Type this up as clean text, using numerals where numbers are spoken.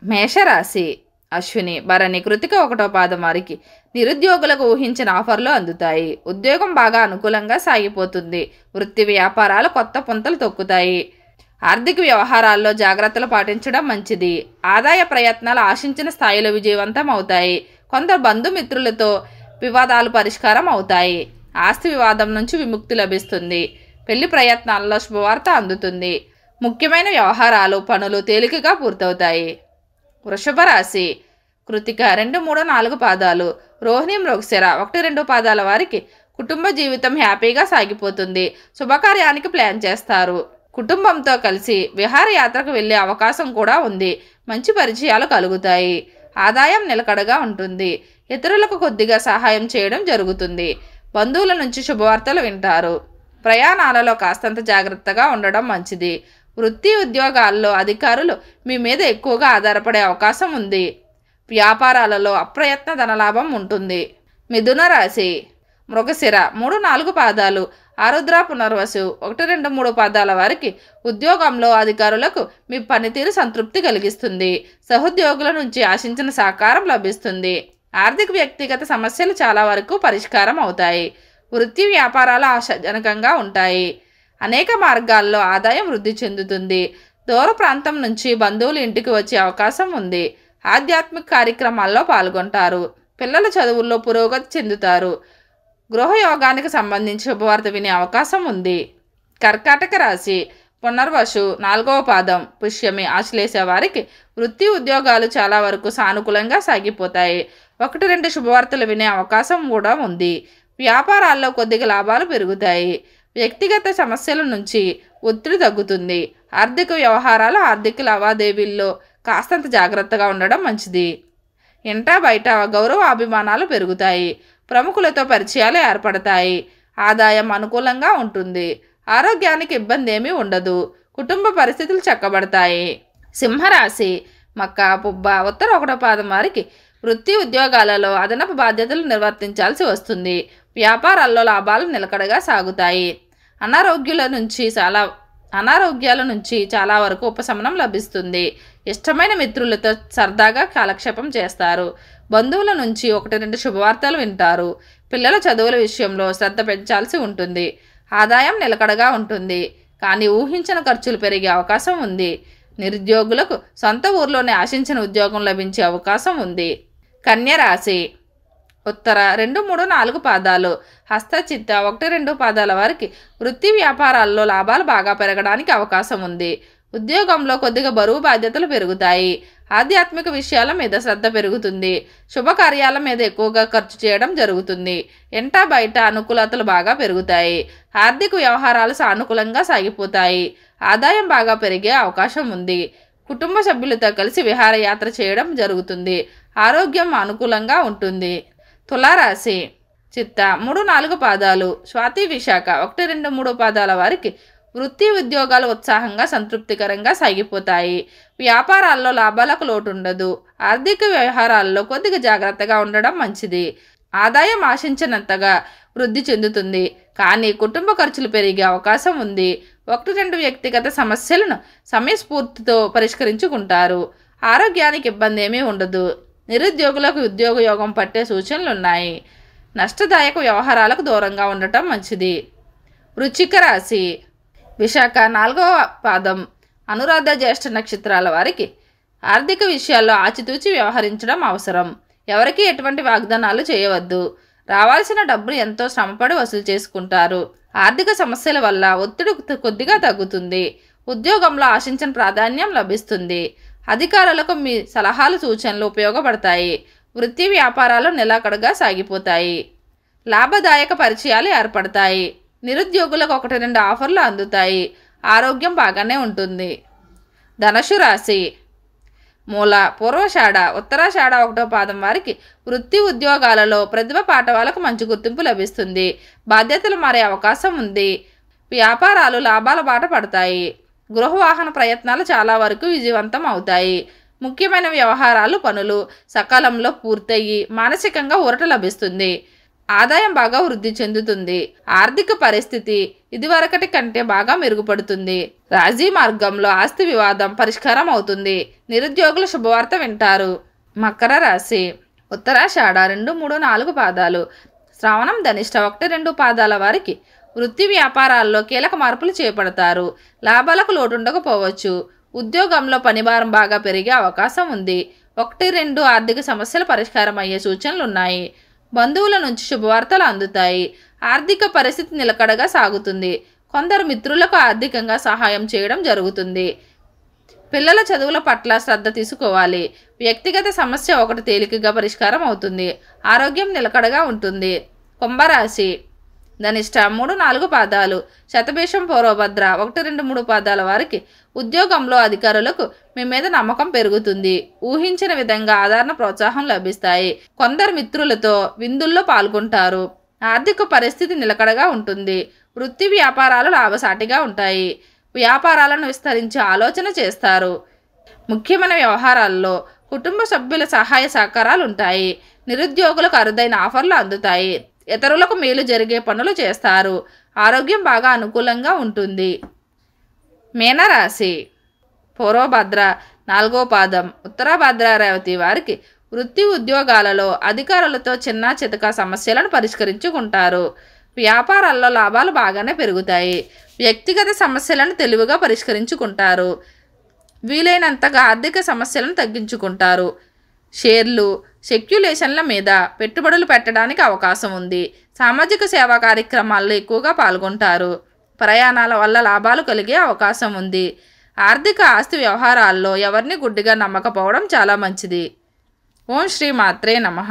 మేషరాశి అశ్విని, భరణి, కృతిక 1వ పాదం వారికి నిరుద్యోగులకు ఊహించిన ఆఫర్లు అందుతాయి. ఉద్యోగం బాగా అనుకూలంగా సాగిపోతుంది. వృత్తి వ్యాపారాలు కొత్త పుంతలు తొక్కుతాయి. ఆర్థిక వ్యవహారాల్లో జాగ్రత్తలు పాటించడం మంచిది. ఆదాయ ప్రయత్నాలు ఆశించిన స్థాయిలో విజయవంతం అవుతాయి. కొందరు బంధుమిత్రులతో వివాదాలు పరిష్కారం అవుతాయి. ఆస్తి వివాదం నుంచి విముక్తి లభిస్తుంది. పెళ్లి ప్రయత్నాల్లో శుభవార్త అందుతుంది. ముఖ్యమైన వ్యవహారాలు పనులు తేలికగా పూర్తవుతాయి. వృషభ రాశి కృతిక 2, 3, 4 పాదాలు, రోహిణి, మృగశిర 1, 2 పాదాల వారికి కుటుంబ జీవితం హ్యాపీగా సాగిపోతుంది. శుభకార్యానికి ప్లాన్ చేస్తారు. కుటుంబంతో కలిసి విహారయాత్రకు వెళ్ళే అవకాశం కూడా ఉంది. మంచి పరిచయాలు కలుగుతాయి. ఆదాయం నిలకడగా ఉంటుంది. ఇతరులకు కొద్దిగా సహాయం చేయడం జరుగుతుంది. బంధువుల నుంచి శుభవార్తలు వింటారు. ప్రయాణాలలో కాస్తంత జాగ్రత్తగా ఉండడం మంచిది. వృత్తి ఉద్యోగాల్లో అధికారులు మీ మీద ఎక్కువగా ఆధారపడే అవకాశం ఉంది. వ్యాపారాలలో అప్రయత్న ధనలాభం ఉంటుంది. మిథున రాశి మృగశిర 3, 4 పాదాలు, ఆరుద్ర, పునర్వసు 1, 2, 3 పాదాల వారికి ఉద్యోగంలో అధికారులకు మీ పనితీరు సంతృప్తి కలిగిస్తుంది. సహోద్యోగుల నుంచి ఆశించిన సహకారం లభిస్తుంది. ఆర్థిక వ్యక్తిగత సమస్యలు చాలా వరకు పరిష్కారం అవుతాయి. వృత్తి వ్యాపారాలు ఆశాజనకంగా ఉంటాయి. అనేక మార్గాల్లో ఆదాయం వృద్ధి చెందుతుంది. దూర ప్రాంతం నుంచి బంధువులు ఇంటికి వచ్చే అవకాశం ఉంది. ఆధ్యాత్మిక కార్యక్రమాల్లో పాల్గొంటారు. పిల్లల చదువుల్లో పురోగతి చెందుతారు. గృహయోగానికి సంబంధించి శుభవార్త వినే అవకాశం ఉంది. కర్కాటక రాశి పునర్వసు 4వ పాదం, పుష్యమి, ఆశ్లేష వారికి వృత్తి ఉద్యోగాలు చాలా వరకు సానుకూలంగా సాగిపోతాయి. 1, 2 శుభవార్తలు వినే అవకాశం కూడా ఉంది. వ్యాపారాల్లో కొద్దిగా లాభాలు పెరుగుతాయి. వ్యక్తిగత సమస్యల నుంచి ఒత్తిడి తగ్గుతుంది. ఆర్థిక వ్యవహారాలు ఆర్థిక లావాదేవీల్లో కాస్తంత జాగ్రత్తగా ఉండడం మంచిది. ఇంటా బయట గౌరవ అభిమానాలు పెరుగుతాయి. ప్రముఖులతో పరిచయాలు ఏర్పడతాయి. ఆదాయం అనుకూలంగా ఉంటుంది. ఆరోగ్యానికి ఇబ్బంది ఏమీ ఉండదు. కుటుంబ పరిస్థితులు చక్కబడతాయి. సింహరాశి మక్క, పుబ్బ, ఉత్తర 1వ పాదం వారికి వృత్తి ఉద్యోగాలలో అదనపు బాధ్యతలు నిర్వర్తించాల్సి వస్తుంది. వ్యాపారాల్లో లాభాలు నిలకడగా సాగుతాయి. అనారోగ్యాల నుంచి చాలా వరకు ఉపశమనం లభిస్తుంది. ఇష్టమైన మిత్రులతో సరదాగా కాలక్షేపం చేస్తారు. బంధువుల నుంచి 1, 2 శుభవార్తలు వింటారు. పిల్లల చదువుల విషయంలో శ్రద్ధ పెంచాల్సి ఉంటుంది. ఆదాయం నిలకడగా ఉంటుంది. కానీ ఊహించిన ఖర్చులు పెరిగే అవకాశం ఉంది. నిరుద్యోగులకు సొంత ఊర్లోనే ఆశించిన ఉద్యోగం లభించే అవకాశం ఉంది. కన్య రాశి ఉత్తర 2, 3, 4 పాదాలు, హస్త, చిత్త 1, 2 పాదాల వారికి వృత్తి వ్యాపారాల్లో లాభాలు బాగా పెరగడానికి అవకాశం ఉంది. ఉద్యోగంలో కొద్దిగా బరువు బాధ్యతలు పెరుగుతాయి. ఆధ్యాత్మిక విషయాల మీద శ్రద్ధ పెరుగుతుంది. శుభకార్యాల మీద ఎక్కువగా ఖర్చు చేయడం జరుగుతుంది. ఎంటా బయట అనుకూలతలు బాగా పెరుగుతాయి. ఆర్థిక వ్యవహారాలు సానుకూలంగా సాగిపోతాయి. ఆదాయం బాగా పెరిగే అవకాశం ఉంది. కుటుంబ సభ్యులతో కలిసి విహారయాత్ర చేయడం జరుగుతుంది. ఆరోగ్యం అనుకూలంగా ఉంటుంది. తులారాశి చిత్త 3, 4 పాదాలు, స్వాతి, విశాఖ 1, 2, 3 పాదాల వారికి వృత్తి ఉద్యోగాలు ఉత్సాహంగా సంతృప్తికరంగా సాగిపోతాయి. వ్యాపారాల్లో లాభాలకు లోటు ఉండదు. ఆర్థిక వ్యవహారాల్లో కొద్దిగా జాగ్రత్తగా ఉండడం మంచిది. ఆదాయం ఆశించినంతగా వృద్ధి చెందుతుంది. కానీ కుటుంబ ఖర్చులు పెరిగే అవకాశం ఉంది. 1, 2 వ్యక్తిగత సమస్యలను సమయస్ఫూర్తితో పరిష్కరించుకుంటారు. ఆరోగ్యానికి ఇబ్బంది ఏమీ ఉండదు. నిరుద్యోగులకు ఉద్యోగ యోగం పట్టే సూచనలున్నాయి. నష్టదాయక వ్యవహారాలకు దూరంగా ఉండటం మంచిది. వృశ్చిక రాశి విశాఖ 4వ పాదం, అనురాధ, జ్యేష్ఠ నక్షత్రాల వారికి ఆర్థిక విషయాల్లో ఆచితూచి వ్యవహరించడం అవసరం. ఎవరికీ ఎటువంటి వాగ్దానాలు చేయవద్దు. రావాల్సిన డబ్బులు ఎంతో శ్రమపడి వసూలు చేసుకుంటారు. ఆర్థిక సమస్యల వల్ల ఒత్తిడి కొద్దిగా తగ్గుతుంది. ఉద్యోగంలో ఆశించిన ప్రాధాన్యం లభిస్తుంది. అధికారులకు మీ సలహాలు సూచనలు ఉపయోగపడతాయి. వృత్తి వ్యాపారాలు నిలకడగా సాగిపోతాయి. లాభదాయక పరిచయాలు ఏర్పడతాయి. నిరుద్యోగులకు 1, 2 ఆఫర్లు అందుతాయి. ఆరోగ్యం బాగానే ఉంటుంది. ధనుసు రాశి మూల, పూర్వషాఢ, ఉత్తరాషాఢ 1వ పాదం వారికి వృత్తి ఉద్యోగాలలో ప్రతిభ పాఠవాలకు మంచి గుర్తింపు లభిస్తుంది. బాధ్యతలు మారే అవకాశం ఉంది. వ్యాపారాలు లాభాల బాట పడతాయి. గృహవాహన ప్రయత్నాలు చాలా వరకు విజయవంతం అవుతాయి. ముఖ్యమైన వ్యవహారాలు పనులు సకాలంలో పూర్తయి మానసికంగా ఊరట లభిస్తుంది. ఆదాయం బాగా వృద్ధి చెందుతుంది. ఆర్థిక పరిస్థితి ఇదివరకటి కంటే బాగా మెరుగుపడుతుంది. రాజీ మార్గంలో ఆస్తి వివాదం పరిష్కారం అవుతుంది. నిరుద్యోగులు శుభవార్త వింటారు. మకర రాశి. ఉత్తరాషాఢ 2, 3, 4 పాదాలు, శ్రావణం, ధనిష్ట 1, 2 పాదాల వారికి వృత్తి వ్యాపారాల్లో కీలక మార్పులు చేపడతారు. లాభాలకు లోటు ఉండకపోవచ్చు. ఉద్యోగంలో పనిభారం బాగా పెరిగే అవకాశం ఉంది. 1, 2 ఆర్థిక సమస్యలు పరిష్కారం అయ్యే సూచనలు ఉన్నాయి. బంధువుల నుంచి శుభవార్తలు అందుతాయి. ఆర్థిక పరిస్థితి నిలకడగా సాగుతుంది. కొందరు మిత్రులకు ఆర్థికంగా సహాయం చేయడం జరుగుతుంది. పిల్లల చదువుల పట్ల శ్రద్ధ తీసుకోవాలి. వ్యక్తిగత సమస్య ఒకటి తేలికగా పరిష్కారం అవుతుంది. ఆరోగ్యం నిలకడగా ఉంటుంది. కుంభరాశి. ధనిష్ట 3, 4 పాదాలు, శతభిషం, పూర్వభద్ర 1, 2, 3 పాదాల వారికి ఉద్యోగంలో అధికారులకు మీ మీద నమ్మకం పెరుగుతుంది. ఊహించిన విధంగా ఆదరణ, ప్రోత్సాహం లభిస్తాయి. కొందరు మిత్రులతో విందుల్లో పాల్గొంటారు. ఆర్థిక పరిస్థితి నిలకడగా ఉంటుంది. వృత్తి వ్యాపారాలు లాభసాటిగా ఉంటాయి. వ్యాపారాలను విస్తరించే ఆలోచన చేస్తారు. ముఖ్యమైన వ్యవహారాల్లో కుటుంబ సభ్యుల సహాయ సహకారాలు ఉంటాయి. నిరుద్యోగులకు అరుదైన ఆఫర్లు అందుతాయి. ఇతరులకు మేలు జరిగే పనులు చేస్తారు. ఆరోగ్యం బాగా అనుకూలంగా ఉంటుంది. మీనరాశి. పూర్వభద్ర 4వ పాదం, ఉత్తరభద్ర, రేవతి వారికి వృత్తి ఉద్యోగాలలో అధికారులతో చిన్న చితక సమస్యలను పరిష్కరించుకుంటారు. వ్యాపారాల్లో లాభాలు బాగానే పెరుగుతాయి. వ్యక్తిగత సమస్యలను తెలివిగా పరిష్కరించుకుంటారు. వీలైనంతగా ఆర్థిక సమస్యలను తగ్గించుకుంటారు. షేర్లు, సెక్యులేషన్ల మీద పెట్టుబడులు పెట్టడానికి అవకాశం ఉంది. సామాజిక సేవా కార్యక్రమాల్లో ఎక్కువగా పాల్గొంటారు. ప్రయాణాల వల్ల లాభాలు కలిగే అవకాశం ఉంది. ఆర్థిక ఆస్తి వ్యవహారాల్లో ఎవరిని గుడ్డిగా నమ్మకపోవడం చాలా మంచిది. ఓం శ్రీ మాత్రే నమః.